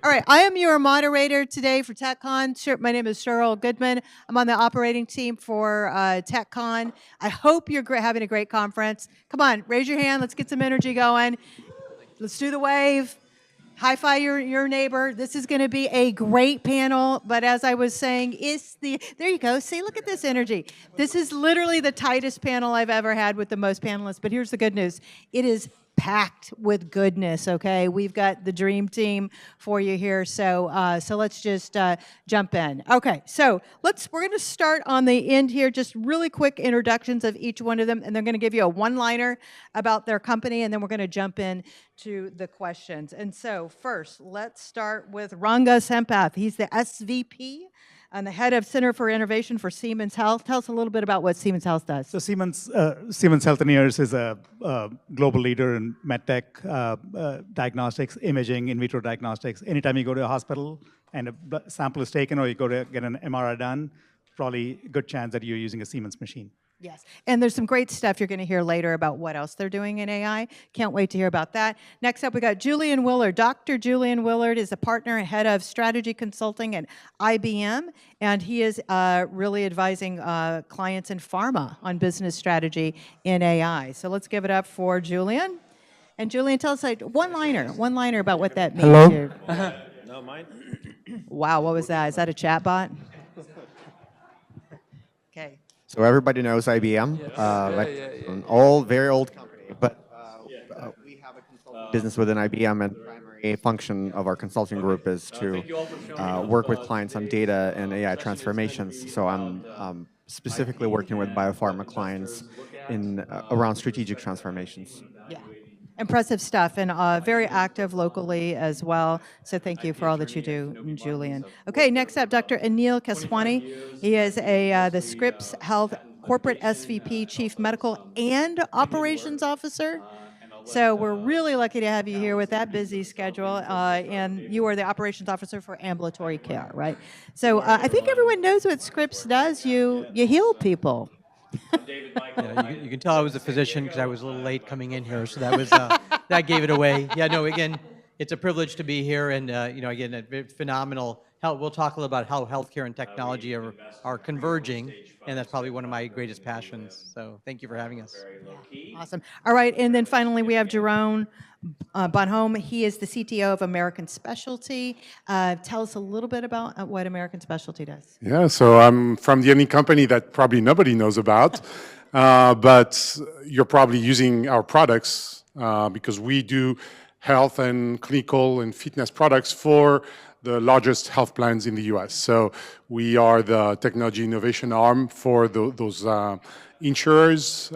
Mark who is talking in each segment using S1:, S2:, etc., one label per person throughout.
S1: All right, I am your moderator today for TechCon. My name is Cheryl Goodman. I'm on the operating team for TechCon. I hope you're having a great conference. Come on, raise your hand. Let's get some energy going. Let's do the wave. High-five your neighbor. This is going to be a great panel, but as I was saying, there you go. See, look at this energy. This is literally the tightest panel I've ever had with the most panelists, but here's the good news. It is packed with goodness, okay? We've got the dream team for you here, so let's just jump in. Okay, so we're going to start on the end here, just really quick introductions of each one of them, and they're going to give you a one-liner about their company, and then we're going to jump in to the questions. And so first, let's start with Ranga Sempath. He's the SVP and the head of Center for Innovation for Siemens Health. Tell us a little bit about what Siemens Health does.
S2: So Siemens Healthineers is a global leader in medtech, diagnostics, imaging, in vitro diagnostics. Anytime you go to a hospital and a sample is taken or you go to get an MRI done, probably a good chance that you're using a Siemens machine.
S1: Yes, and there's some great stuff you're going to hear later about what else they're doing in AI. Can't wait to hear about that. Next up, we got Julian Willard. Dr. Julian Willard is a partner and head of strategy consulting at IBM, and he is really advising clients in pharma on business strategy in AI. So let's give it up for Julian. And Julian, tell us one-liner about what that means.
S3: Hello?
S1: Here.
S3: No, mine.
S1: Wow, what was that? Is that a chat bot? Okay.
S3: So everybody knows IBM, an old, very old company, but we have a consulting business within IBM, and the primary function of our consulting group is to work with clients on data and AI transformations. So I'm specifically working with biopharma clients in around strategic transformations.
S1: Yeah. Impressive stuff, and very active locally as well. So thank you for all that you do, Julian. Okay, next up, Dr. Anil Keswani. He is the Scripps Health Corporate SVP, Chief Medical and Operations Officer. So we're really lucky to have you here with that busy schedule, and you are the Operations Officer for Ambulatory Care, right? So I think everyone knows what Scripps does. You heal people.
S4: Yeah, you can tell I was a physician because I was a little late coming in here, so that was that gave it away. Yeah, no, again, it's a privilege to be here, and again, a phenomenal. We'll talk a little about how healthcare and technology are converging, and that's probably one of my greatest passions. So thank you for having us.
S1: Awesome. All right, and then finally we have Jerome Bonhomme. He is the CTO of American Specialty. Tell us a little bit about what American Specialty does.
S5: Yeah, so I'm from the only company that probably nobody knows about, but you're probably using our products because we do health and clinical and fitness products for the largest health plans in the US. So we are the technology innovation arm for those insurers.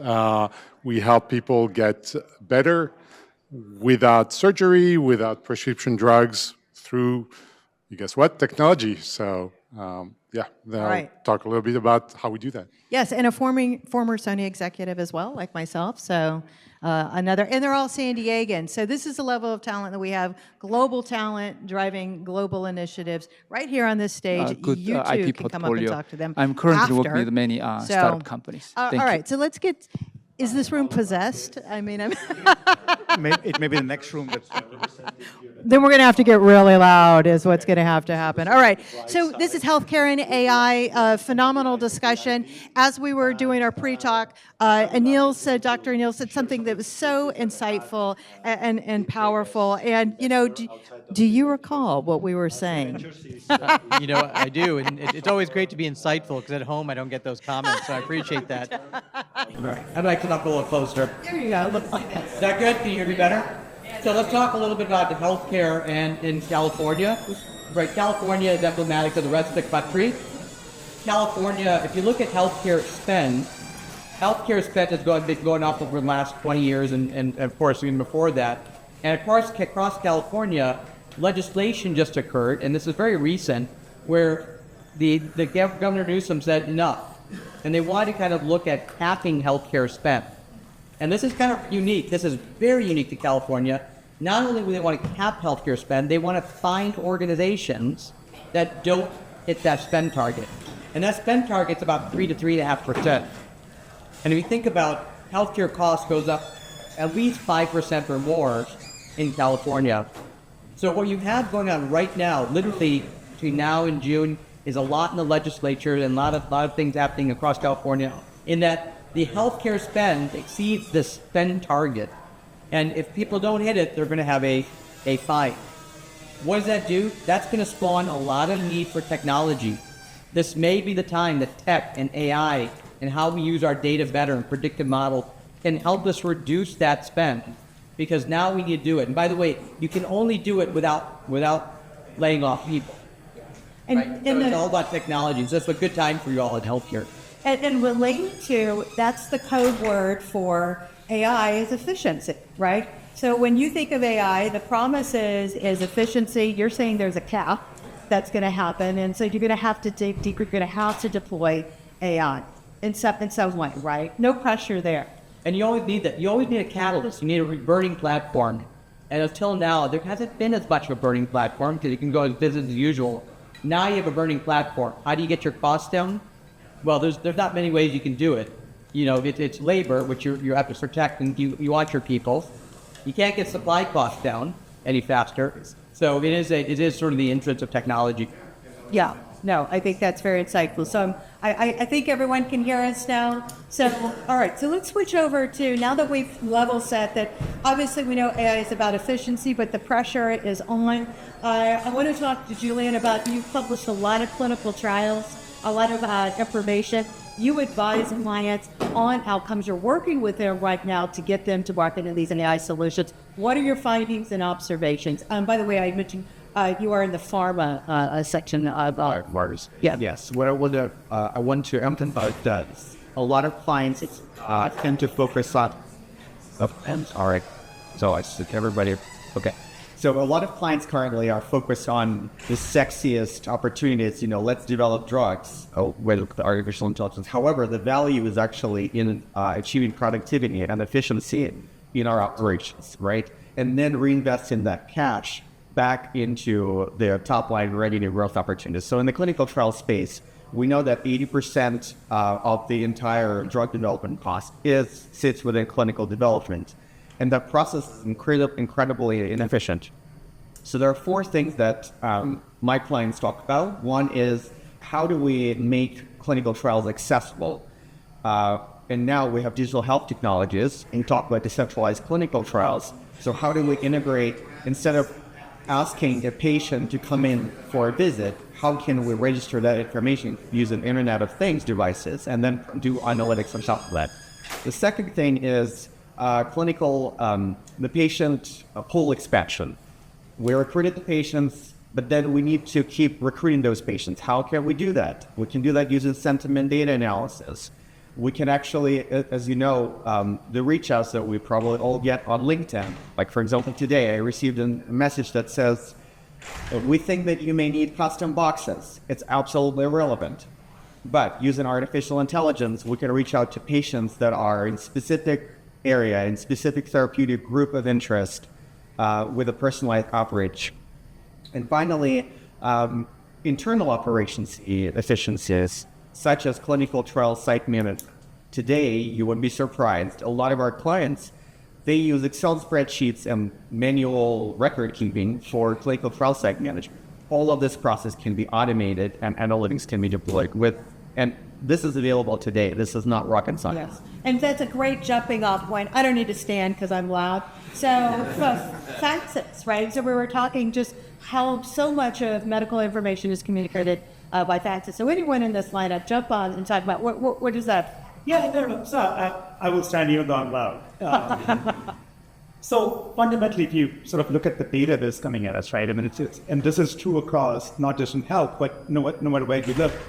S5: We help people get better without surgery, without prescription drugs, through, you guess what, technology. So yeah, I'll talk a little bit about how we do that.
S1: Yes, and a former Sony executive as well, like myself. So and they're all San Diegans. So this is the level of talent that we have, global talent driving global initiatives right here on this stage.
S6: Good
S1: you too
S6: IP
S1: can come
S6: portfolio.
S1: up and talk to them.
S6: I'm currently
S1: after.
S6: working with many startup companies.
S1: All right, so let's get. Is this room possessed? I mean,
S2: It may be the next room.
S1: Then we're going to have to get really loud is what's going to have to happen. All right, so this is Healthcare and AI, phenomenal discussion. As we were doing our pre-talk, Dr. Anil said something that was so insightful and powerful. And, do you recall what we were saying?
S4: I do, and it's always great to be insightful because at home I don't get those comments, so I appreciate that. I'd like to knock a little closer.
S1: There you go. Look like that.
S4: Is that good? Can you hear me better? So let's talk a little bit about the healthcare and in California. Right, California is emblematic of the rest of the country. California, if you look at healthcare spend has been going up over the last 20 years and of course even before that. And of course, across California, legislation just occurred, and this is very recent, where the Governor Newsom said enough. And they want to kind of look at capping healthcare spend. And this is kind of unique. This is very unique to California. Not only do they want to cap healthcare spend, they want to find organizations that don't hit that spend target. And that spend target's about 3 to 3.5%. And if you think about healthcare costs goes up at least 5% or more in California. So what you have going on right now, literally between now and June, is a lot in the legislature and a lot of things happening across California in that the healthcare spend exceeds the spend target. And if people don't hit it, they're going to have a fine. What does that do? That's going to spawn a lot of need for technology. This may be the time that tech and AI and how we use our data better and predictive models can help us reduce that spend, because now we need to do it. And by the way, you can only do it without laying off people.
S7: And,
S4: Right?
S7: and
S4: So it's
S7: the-
S4: all about technology. So that's a good time for you all in healthcare.
S7: And related to, that's the code word for AI is efficiency, right? So when you think of AI, the promise is efficiency. You're saying there's a cap that's going to happen. And so you're going to have to dig deeper. You're going to have to deploy AI in some way, right? No pressure there.
S4: And you always need that. You always need a catalyst. You need a burning platform. And until now, there hasn't been as much of a burning platform because you can go as business as usual. Now you have a burning platform. How do you get your costs down? Well, there's not many ways you can do it. You know, it's labor, which you have to protect, and you want your people. You can't get supply costs down any faster. So it is sort of the entrance of technology.
S7: Yeah, no, I think that's very insightful. So I think everyone can hear us now. So, all right, so let's switch over to, now that we've level set that, obviously we know AI is about efficiency, but the pressure is on. I want to talk to Julian about, you've published a lot of clinical trials, a lot of information. You advise clients on outcomes. You're working with them right now to get them to market in these AI solutions. What are your findings and observations? By the way, I mentioned you are in the pharma section of
S8: Mars.
S7: Yeah.
S8: Yes. What I want to emphasize that a lot of clients tend to focus on. All right. So I said everybody. Okay. So a lot of clients currently are focused on the sexiest opportunities. You know, let's develop drugs with artificial intelligence. However, the value is actually in achieving productivity and efficiency in our operations, right? And then reinvest in that cash back into the top line revenue growth opportunities. So in the clinical trial space, we know that 80% of the entire drug development cost sits within clinical development. And that process is incredibly inefficient. So there are four things that my clients talk about. One is, how do we make clinical trials accessible? And now we have digital health technologies and talk about decentralized clinical trials. So how do we integrate, instead of asking a patient to come in for a visit, how can we register that information using Internet of Things devices and then do analytics on top of that? The second thing is the patient pool expansion. We recruited the patients, but then we need to keep recruiting those patients. How can we do that? We can do that using sentiment data analysis. We can actually, as you know, the reach outs that we probably all get on LinkedIn. Like, for example, today I received a message that says, we think that you may need custom boxes. It's absolutely irrelevant. But using artificial intelligence, we can reach out to patients that are in specific area, in specific therapeutic group of interest with a personalized outreach. And finally, internal operations efficiencies, such as clinical trial site management. Today, you would be surprised, a lot of our clients, they use Excel spreadsheets and manual record keeping for clinical trial site management. All of this process can be automated and analytics can be deployed and this is available today. This is not rocket science.
S7: Yes, and that's a great jumping off point. I don't need to stand because I'm loud. So, faxes, right? So we were talking just how so much of medical information is communicated by faxes. So anyone in this lineup, jump on and talk about what is that?
S9: Yeah, no, so I will stand even though I'm loud. So fundamentally, if you sort of look at the data that's coming at us, right? I mean, and this is true across not just in health, but no matter where you live.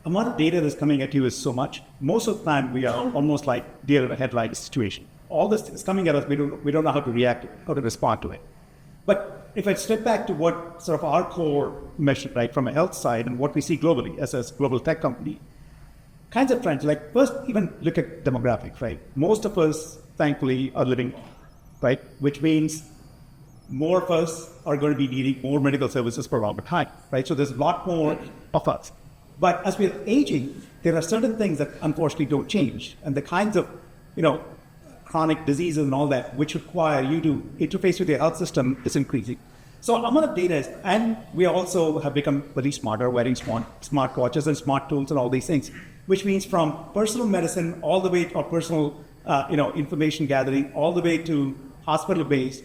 S9: The amount of data that's coming at you is so much. Most of the time, we are almost like deer in a headlights situation. All this is coming at us. We don't know how to react to it, how to respond to it. But if I step back to what sort of our core mission, right, from a health side and what we see globally as a global tech company, kinds of trends, like first even look at demographics, right? Most of us, thankfully, are living, right? Which means more of us are going to be needing more medical services for a longer time, right? So there's a lot more of us. But as we're aging, there are certain things that unfortunately don't change. And the kinds of, chronic diseases and all that, which require you to interface with your health system, is increasing. So amount of data is, and we also have become very smarter, wearing smart watches and smart tools and all these things, which means from personal medicine all the way to personal, information gathering, all the way to hospital-based.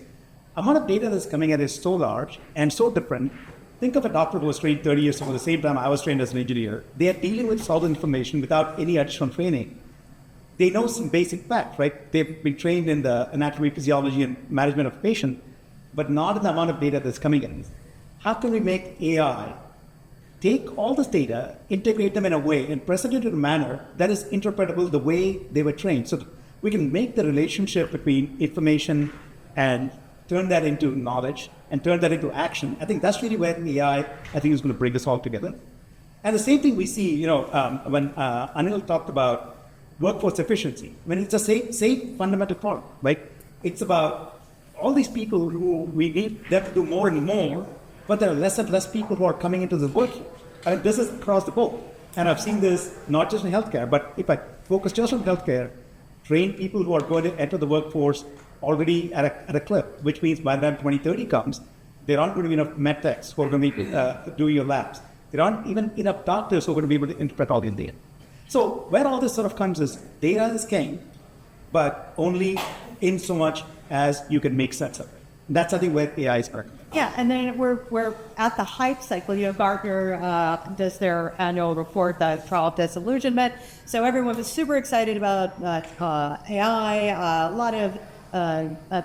S9: Amount of data that's coming in is so large and so different. Think of a doctor who was trained 30 years ago, the same time I was trained as an engineer. They are dealing with all the information without any additional training. They know some basic facts, right? They've been trained in the anatomy, physiology, and management of patient, but not in the amount of data that's coming in. How can we make AI take all this data, integrate them in a way, and present it in a manner that is interpretable the way they were trained? So we can make the relationship between information and turn that into knowledge and turn that into action. I think that's really where AI, I think, is going to bring us all together. And the same thing we see, when Anil talked about workforce efficiency, when it's the same fundamental problem, right? It's about all these people who we need them to do more and more, but there are less and less people who are coming into the workforce. And this is across the board. And I've seen this not just in healthcare, but if I focus just on healthcare, train people who are going to enter the workforce already at a clip, which means by the time 2030 comes, there aren't going to be enough med techs who are going to be doing your labs. There aren't even enough doctors who are going to be able to interpret all the data. So where all this sort of comes is data is king, but only in so much as you can make sense of it. That's, I think, where AI is working.
S7: Yeah, and then we're at the hype cycle. Gartner does their annual report, the trial of disillusionment. So everyone was super excited about AI, a lot of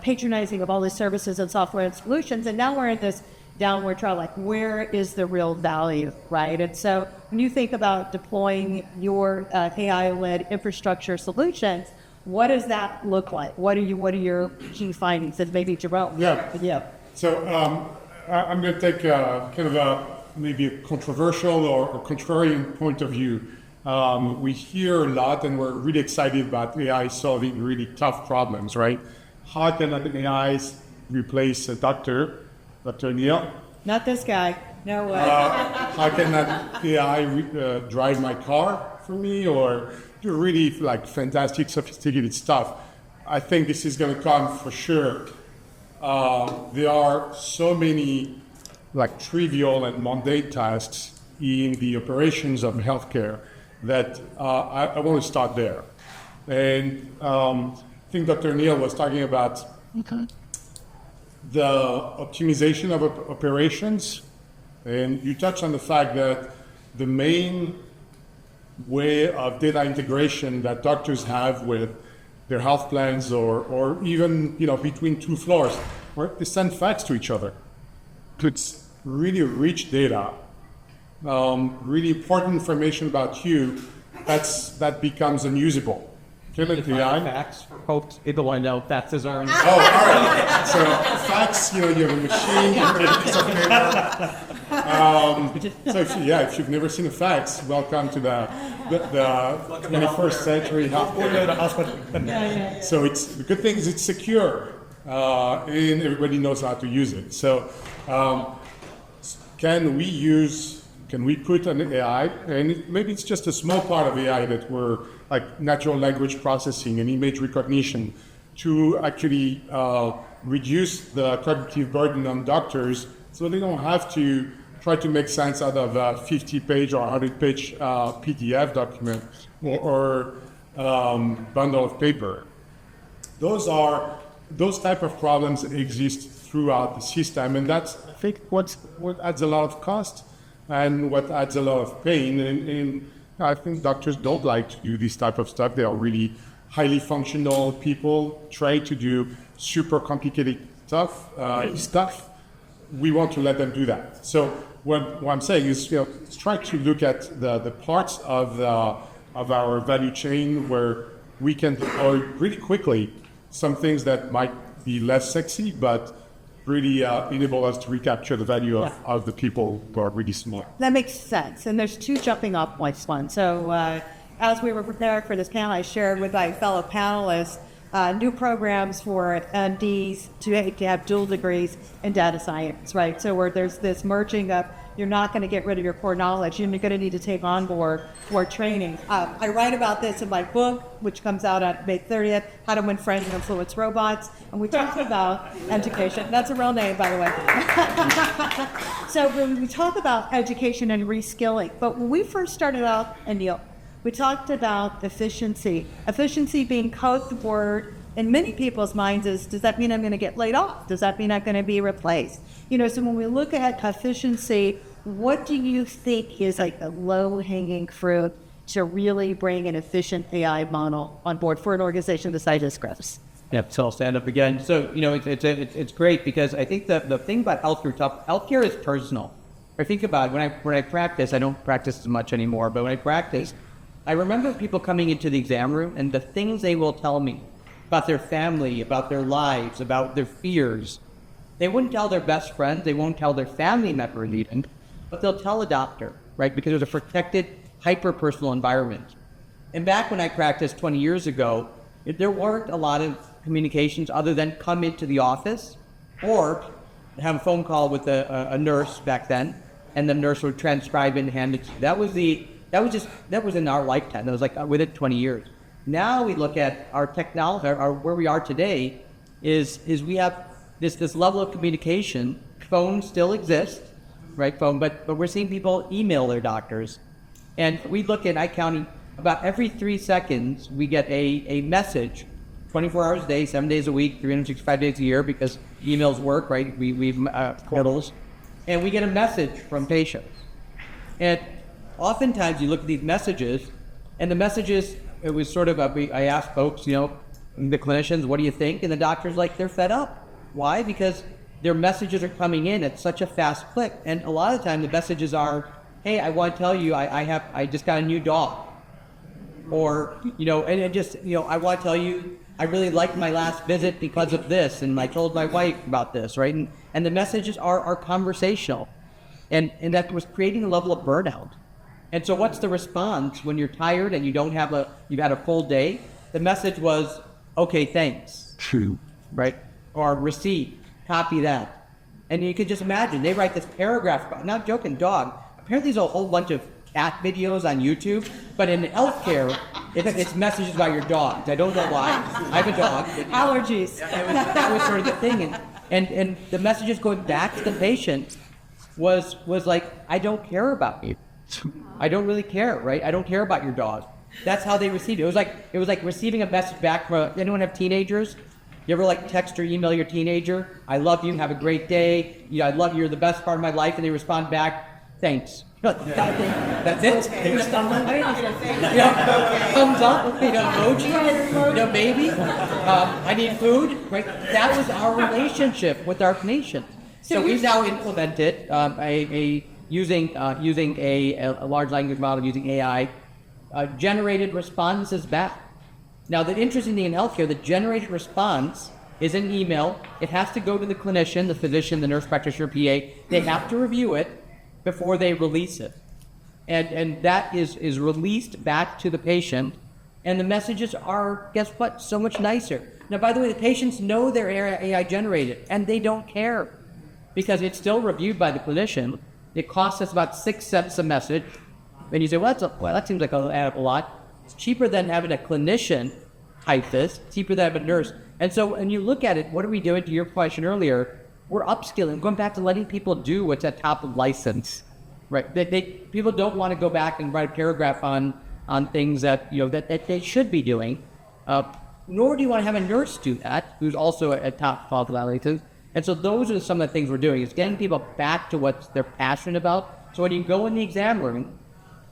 S7: patronizing of all the services and software and solutions. And now we're in this downward trial, like where is the real value, right? And so when you think about deploying your AI-led infrastructure solutions, what does that look like? What are your key findings? And maybe Jerome.
S5: Yeah. So I'm going to take kind of maybe a controversial or contrarian point of view. We hear a lot, and we're really excited about AI solving really tough problems, right? How can AI replace a doctor, Dr. Neil?
S7: Not this guy. No way.
S5: How can that AI drive my car for me, or do really fantastic, sophisticated stuff? I think this is going to come for sure. There are so many trivial and mundane tasks in the operations of healthcare that I want to start there. And I think Dr. Neil was talking about the optimization of operations, and you touched on the fact that the main way of data integration that doctors have with their health plans or even between two floors, where they send fax to each other. It's really rich data, really important information about you that becomes unusable.
S4: Fax for folks, people I know, faxes are.
S5: Oh, all right. So fax, you have a machine, you have a piece of paper. So if you've never seen a fax, welcome to the 21st century healthcare. So the good thing is it's secure, and everybody knows how to use it. So can we put an AI, and maybe it's just a small part of AI that we're natural language processing and image recognition, to actually reduce the cognitive burden on doctors so they don't have to try to make sense out of a 50-page or 100-page PDF document or bundle of paper. Those type of problems exist throughout the system, and that's, I think, what adds a lot of cost and what adds a lot of pain. And I think doctors don't like to do this type of stuff. They are really highly functional people trying to do super complicated stuff. We want to let them do that. So what I'm saying is, let's try to look at the parts of our value chain where we can deploy really quickly some things that might be less sexy, but really enable us to recapture the value of the people who are really smart.
S7: That makes sense. And there's two jumping off points. One. So as we were preparing for this panel, I shared with my fellow panelists new programs for MDs to have dual degrees in data science, right? So where there's this merging of, you're not going to get rid of your core knowledge. You're going to need to take on board more training. I write about this in my book, which comes out on May 30th, How to Win Friends and Influence Robots. And we talk about education. That's a real name, by the way. So when we talk about education and reskilling, but when we first started out, and Neil, we talked about efficiency. Efficiency being code word in many people's minds is, does that mean I'm going to get laid off? Does that mean I'm going to be replaced? So when we look at efficiency, what do you think is like the low-hanging fruit to really bring an efficient AI model on board for an organization the size of Scripps?
S4: Yep, so I'll stand up again. So, it's great because I think the thing about healthcare is personal. I think about it, when I practice, I don't practice as much anymore, but when I practice, I remember people coming into the exam room and the things they will tell me about their family, about their lives, about their fears. They wouldn't tell their best friends, they won't tell their family members even, but they'll tell a doctor, right? Because it was a protected, hyper-personal environment. And back when I practiced 20 years ago, there weren't a lot of communications other than come into the office or have a phone call with a nurse back then, and the nurse would transcribe and hand it to you. That was in our lifetime. That was like within 20 years. Now we look at our technology, where we are today, is we have this level of communication. Phones still exist, right? But we're seeing people email their doctors, and we look at, I counted about every 3 seconds we get a message, 24 hours a day, 7 days a week, 365 days a year, because emails work, right? We've portals, and we get a message from patients, and oftentimes you look at these messages, and the messages, it was sort of I asked folks, the clinicians, what do you think? And the doctors, they're fed up. Why? Because their messages are coming in at such a fast click. And a lot of the time the messages are, hey, I want to tell you I just got a new dog. Or, I want to tell you I really liked my last visit because of this, and I told my wife about this, right? And the messages are conversational. And that was creating a level of burnout. And so what's the response when you're tired and you've had a full day? The message was, okay, thanks.
S6: True.
S4: Right? Or receipt, copy that. And you can just imagine, they write this paragraph, not joking, dog. Apparently there's a whole bunch of cat videos on YouTube, but in healthcare, it's messages about your dogs. I don't know why. I have a dog.
S7: Allergies.
S4: That was sort of the thing. And the messages going back to the patient was like, I don't care about you. I don't really care, right? I don't care about your dog. That's how they received it. It was like receiving a message back from, anyone have teenagers? You ever text or email your teenager, I love you, have a great day, I love you, you're the best part of my life, and they respond back, thanks. That's it. Thumbs up, emoji, maybe, I need food, right? That was our relationship with our patient. So we've now implemented using a large language model, using AI, generated responses back. Now, the interesting thing in healthcare, the generated response is an email. It has to go to the clinician, the physician, the nurse practitioner, PA. They have to review it before they release it. And that is released back to the patient. And the messages are, guess what, so much nicer. Now, by the way, the patients know they're AI generated, and they don't care because it's still reviewed by the clinician. It costs us about 6 cents a message. And you say, well, that seems like it'll add up a lot. It's cheaper than having a clinician type this, cheaper than having a nurse. And so when you look at it, what are we doing, to your question earlier? We're upskilling, going back to letting people do what's at top of license, right? People don't want to go back and write a paragraph on things that they should be doing, nor do you want to have a nurse do that, who's also at top of license. And so those are some of the things we're doing, is getting people back to what they're passionate about. So when you go in the exam room,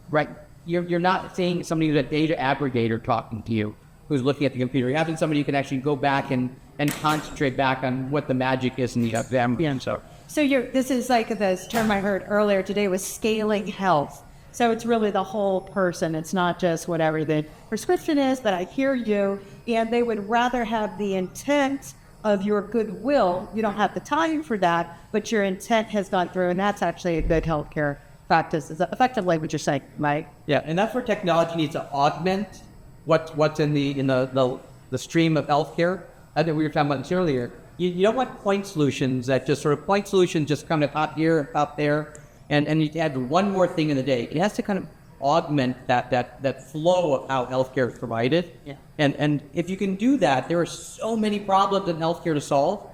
S4: right, you're not seeing somebody who's a data aggregator talking to you, who's looking at the computer. You're having somebody who can actually go back and concentrate back on what the magic is in the exam. So
S7: this is like this term I heard earlier today was scaling health. So it's really the whole person. It's not just whatever the prescription is, but I hear you, and they would rather have the intent of your goodwill. You don't have the time for that, but your intent has gone through, and that's actually a good healthcare practice. Is effectively what you're saying, Mike?
S4: Yeah, and that's where technology needs to augment what's in the the stream of healthcare. I think we were talking about this earlier. You don't want point solutions that just sort of point solutions just kind of up here, up there, and you add one more thing in the day. It has to kind of augment that flow of how healthcare is provided.
S7: Yeah.
S4: And if you can do that, there are so many problems in healthcare to solve.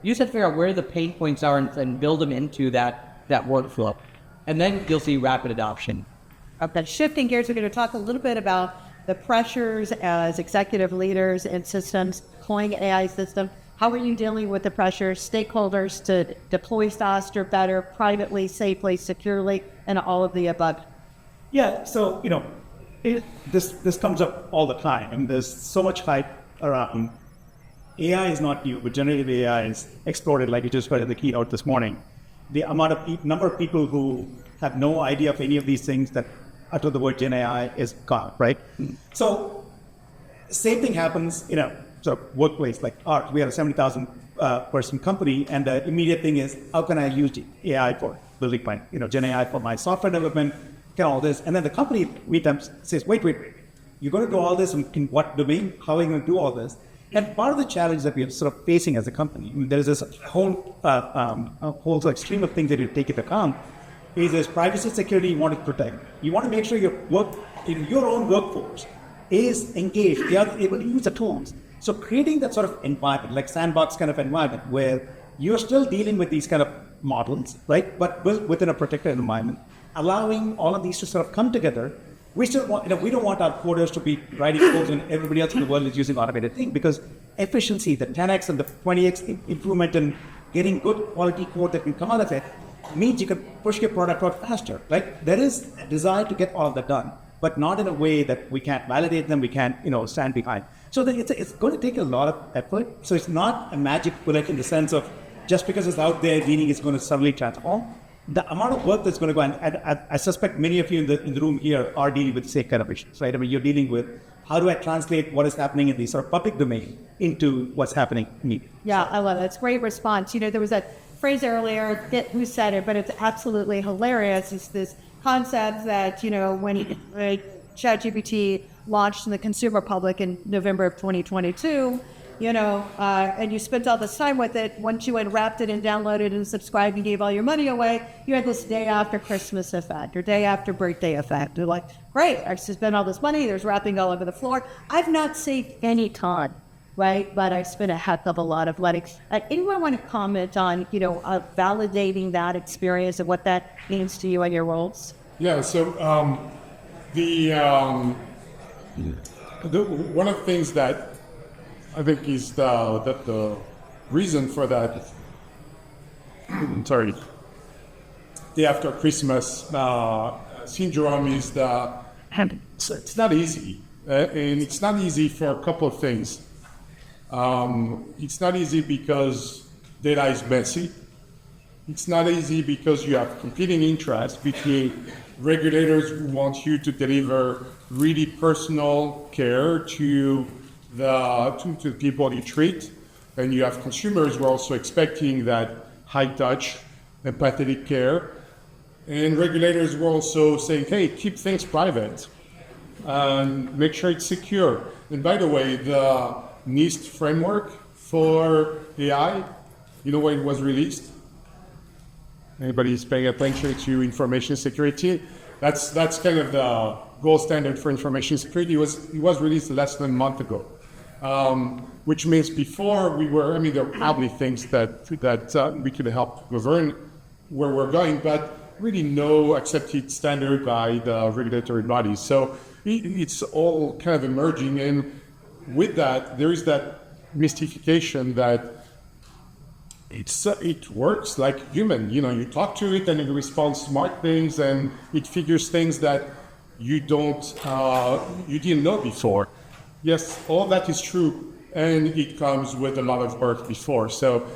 S4: You just have to figure out where the pain points are and build them into that workflow. And then you'll see rapid adoption.
S7: Okay, shifting gears, we're going to talk a little bit about the pressures as executive leaders in systems, deploying AI systems. How are you dealing with the pressures, stakeholders to deploy faster, better, privately, safely, securely, and all of the above?
S9: Yeah, so, this comes up all the time, and there's so much hype around. AI is not new, but generative AI is exploded, like you just heard in the keynote this morning. The number of people who have no idea of any of these things that utter the word Gen AI is gone, right? So, same thing happens in a sort of workplace like ours. We are a 70,000 person company, and the immediate thing is, how can I use AI for building my, Gen AI for my software development, all this, and then the company says, wait, you're going to do all this in what domain? How are you going to do all this? And part of the challenge that we are sort of facing as a company, there's this whole sort of stream of things that you take into account, is there's privacy, security you want to protect. You want to make sure your own workforce is engaged, they are able to use the tools. So creating that sort of environment, like sandbox kind of environment, where you're still dealing with these kind of models, right? But built within a protected environment, allowing all of these to sort of come together. We still want, we don't want our coders to be writing code when everybody else in the world is using automated things, because efficiency, the 10x and the 20x improvement in getting good quality code that can come out of it means you can push your product out faster, right? There is a desire to get all of that done, but not in a way that we can't validate them, we can't, stand behind. So it's going to take a lot of effort. So it's not a magic bullet in the sense of just because it's out there, meaning it's going to suddenly transform. The amount of work that's going to go on, and I suspect many of you in the room here are dealing with the same kind of issues, right? I mean, you're dealing with how do I translate what is happening in the sort of public domain into what's happening in media.
S7: Yeah, I love it. It's a great response. There was that phrase earlier, who said it, but it's absolutely hilarious. It's this concept that, when ChatGPT launched in the consumer public in November of 2022, and you spent all this time with it, once you had wrapped it and downloaded and subscribed and gave all your money away, you had this day after Christmas effect or day after birthday effect. You're like, great, I spent all this money, there's wrapping all over the floor. I've not saved any time, right? But I spent a heck of a lot of money. Anyone want to comment on, validating that experience and what that means to you and your roles?
S5: Yeah, so one of the things that I think is the reason for that, day after Christmas syndrome is it's not easy. And it's not easy for a couple of things. It's not easy because data is messy. It's not easy because you have competing interests between regulators who want you to deliver really personal care to the people you treat, and you have consumers who are also expecting that high-touch, empathetic care, and regulators who are also saying, hey, keep things private, and make sure it's secure. And by the way, the NIST framework for AI, you know when it was released? Anybody is paying attention to information security? That's kind of the gold standard for information security. It was released less than a month ago. Which means before there were probably things that we could help govern where we're going, but really no accepted standard by the regulatory bodies. So it's all kind of emerging, and with that, there is that mystification that it works like human. You talk to it and it responds smart things, and it figures things that you didn't know before. Yes, all that is true, and it comes with a lot of work before. So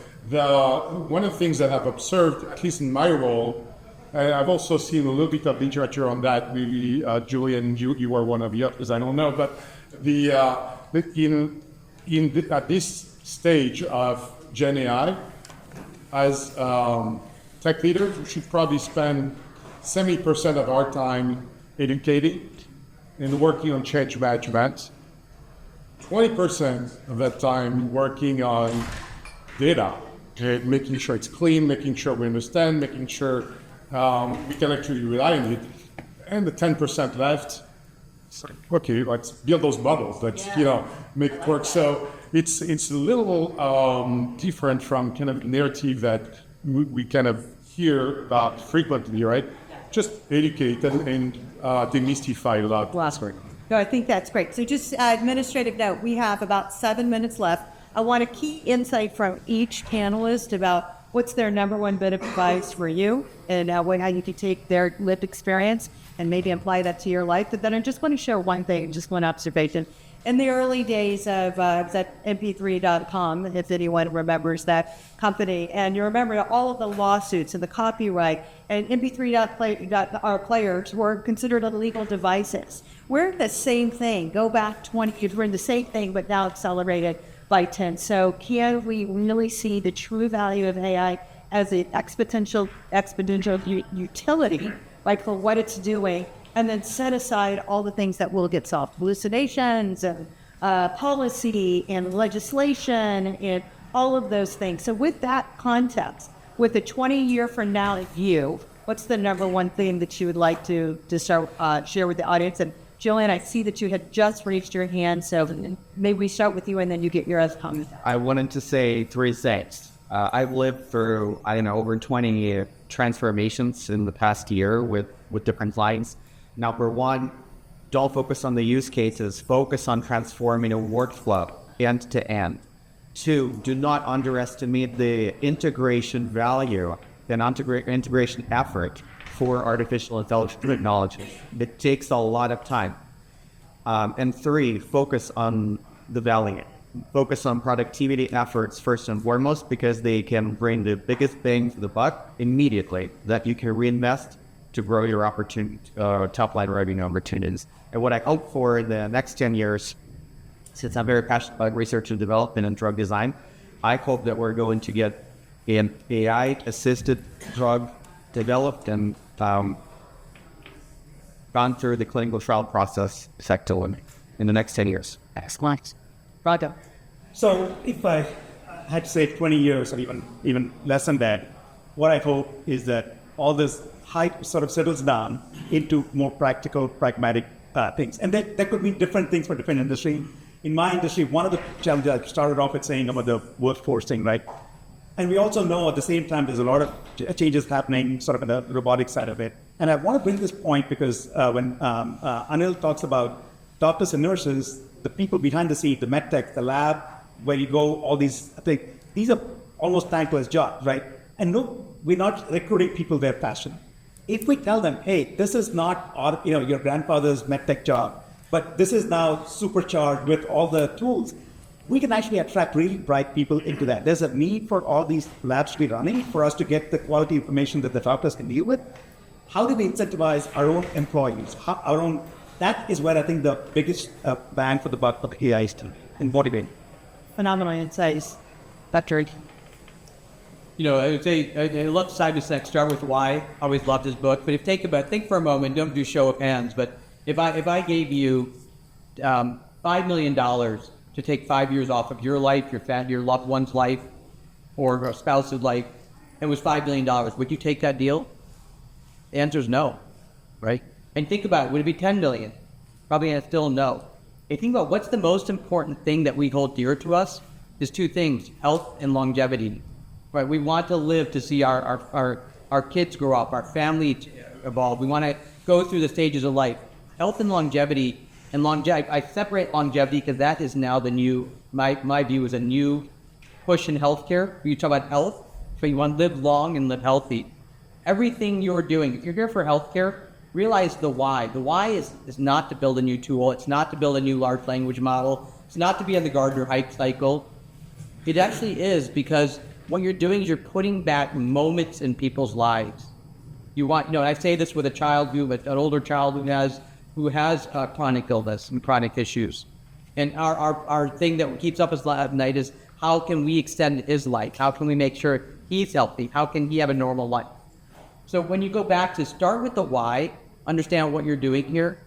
S5: one of the things that I've observed, at least in my role, and I've also seen a little bit of literature on that. Maybe Julian, you were one of the others, I don't know, but at this stage of Gen AI, as tech leaders, we should probably spend 70% of our time educating and working on change management. 20% of that time working on data, okay, making sure it's clean, making sure we understand, making sure we can actually rely on it. And the 10% left, it's like, okay, let's build those models. Let's make it work. So it's a little different from kind of narrative that we kind of hear about frequently, right? Just educate and demystify a lot.
S7: Last word. No, I think that's great. So just administrative note, we have about 7 minutes left. I want a key insight from each panelist about what's their number one bit of advice for you and how you can take their lived experience and maybe apply that to your life. But then I just want to share one thing, just one observation. In the early days of that mp3.com, if anyone remembers that company, and you remember all of the lawsuits and the copyright, and mp3 players were considered illegal devices. We're the same thing. Go back 20 years, we're in the same thing, but now accelerated by 10. So can we really see the true value of AI as an exponential utility, like for what it's doing, and then set aside all the things that will get solved, hallucinations and policy and legislation and all of those things. So with that context, with the 20-year from now view, what's the number one thing that you would like to start share with the audience? And Joanne, I see that you had just raised your hand, so maybe we start with you and then you get your other comment.
S8: I wanted to say 3 things. I've lived through, over 20 transformations in the past year with different clients. Number one, don't focus on the use cases, focus on transforming a workflow end to end. 2, do not underestimate the integration value and integration effort for artificial intelligence technology. It takes a lot of time. And 3, focus on the value. Focus on productivity efforts first and foremost, because they can bring the biggest bang for the buck immediately that you can reinvest to grow your opportunity, top-line revenue opportunities. And what I hope for in the next 10 years, since I'm very passionate about research and development and drug design, I hope that we're going to get an AI-assisted drug developed and gone through the clinical trial process effectively in the next 10 years.
S7: Excellent. Rado.
S9: So if I had to say 20 years or even less than that, what I hope is that all this hype sort of settles down into more practical, pragmatic things. And there could be different things for different industry. In my industry, one of the challenges I started off with saying about the workforce thing, right? And we also know at the same time there's a lot of changes happening sort of in the robotics side of it. And I want to bring this point because when Anil talks about doctors and nurses, the people behind the scene, the medtech, the lab, where you go, all these are almost thankless jobs, right? And no, we're not recruiting people their passion. If we tell them, hey, this is not your grandfather's medtech job, but this is now supercharged with all the tools, we can actually attract really bright people into that. There's a need for all these labs to be running for us to get the quality information that the doctors can deal with. How do we incentivize our own employees? That is where I think the biggest bang for the buck of AI is in motivating.
S7: Phenomenal insights. Patrick.
S4: I would say I love Cybersec. Start with why. Always loved his book. But think for a moment. Don't do show of hands. But if I gave you $5 million to take 5 years off of your life, your loved one's life, or a spouse's life, it was $5 million. Would you take that deal? The answer is no, right? And think about it. Would it be 10 million? Probably still no. And think about what's the most important thing that we hold dear to us is 2 things: health and longevity. Right? We want to live to see our kids grow up, our family evolve. We want to go through the stages of life. Health and longevity. And I separate longevity because that is now the new, my view is a new push in healthcare. You talk about health, so you want to live long and live healthy. Everything you're doing, if you're here for healthcare, realize the why. The why is not to build a new tool. It's not to build a new large language model. It's not to be on the Gartner hype cycle. It actually is because what you're doing is you're putting back moments in people's lives. I say this with an older child who has chronic illness and chronic issues. And our thing that keeps up us at night is how can we extend his life? How can we make sure he's healthy? How can he have a normal life? So when you go back to start with the why, understand what you're doing here,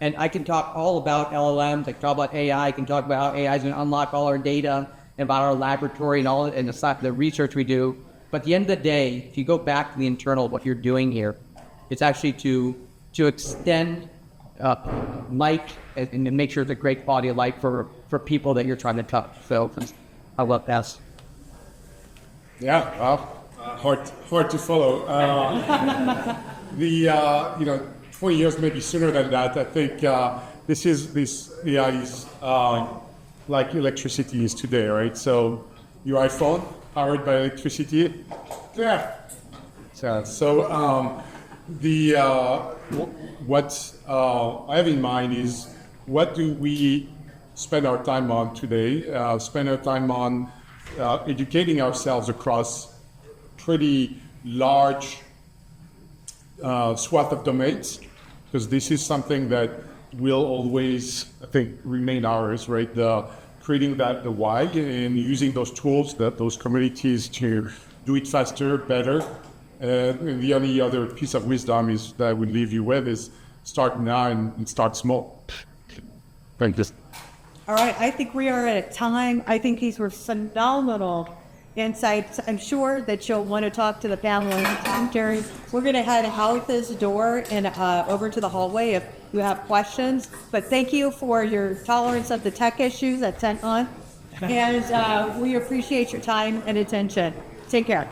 S4: And I can talk all about LLMs, I can talk about AI, I can talk about how AI is going to unlock all our data, and about our laboratory and all and the research we do. But at the end of the day, if you go back to the internal, what you're doing here, it's actually to extend life and make sure it's a great quality of life for people that you're trying to touch. So I love that.
S10: Yeah, well, hard to follow. 20 years, maybe sooner than that. I think this AI is like electricity is today, right? So your iPhone powered by electricity, yeah. What I have in mind is what do we spend our time on today? Spend our time on educating ourselves across pretty large swath of domains, because this is something that will always, I think, remain ours, right? Creating the why and using those tools, those communities to do it faster, better. And the only other piece of wisdom is that I would leave you with is start now and start small. Thank you.
S7: All right, I think we are at a time. I think these were phenomenal insights. I'm sure that you'll want to talk to the panelists. Jerry, we're going to head out this door and over to the hallway if you have questions. But thank you for your tolerance of the tech issues at TechCon. And we appreciate your time and attention. Take care.